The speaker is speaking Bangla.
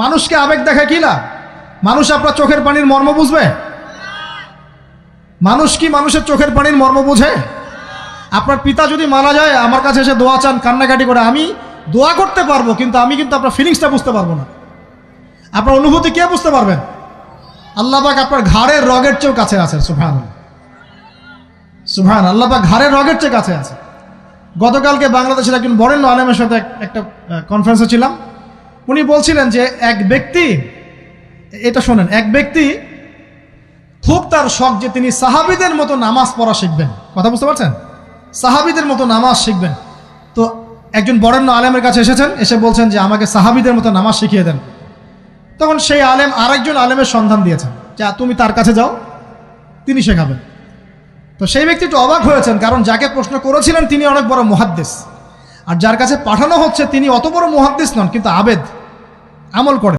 মানুষকে আবেগ দেখা কি লাভ? মানুষ আপনার চোখের পানির মর্ম বুঝবে? মানুষ কি মানুষের চোখের পানির মর্ম বোঝে? আপনার পিতা যদি মারা যায়, আমার কাছে এসে দোয়া চান কান্নাকাটি করে, আমি দোয়া করতে পারবো, কিন্তু আমি কিন্তু আপনার ফিলিংসটা বুঝতে পারবো না। আপনার অনুভূতি কে বুঝতে পারবেন? আল্লাহ পাক আপনার ঘাড়ের রগের চেয়েও কাছে আছেন। সুবহানাল্লাহ, সুবহানাল্লাহ। আল্লাহ পাক ঘাড়ের রগের চেয়ে কাছে আছে। গতকালকে বাংলাদেশের একজন বরেণ্য আলেমের সাথে একটা কনফারেন্সে ছিলাম। উনি বলছিলেন যে এক ব্যক্তি, এটা শোনেন, এক ব্যক্তি খুব তার শখ যে তিনি সাহাবীদের মতো নামাজ পড়া শিখবেন। কথা বুঝতে পারছেন? সাহাবীদের মতো নামাজ শিখবেন। তো একজন বরেণ্য আলেমের কাছে এসেছেন, এসে বলছেন যে আমাকে সাহাবীদের মতো নামাজ শিখিয়ে দেন। তখন সেই আলেম আরেকজন আলেমের সন্ধান দিয়েছেন, যা তুমি তার কাছে যাও, তিনি শেখাবেন। তো সেই ব্যক্তি একটু অবাক হয়েছেন, কারণ যাকে প্রশ্ন করেছিলেন তিনি অনেক বড় মুহাদ্দিস, আর যার কাছে পাঠানো হচ্ছে তিনি অত বড় মুহাদ্দিস নন, কিন্তু আবেদ, আমল করেন।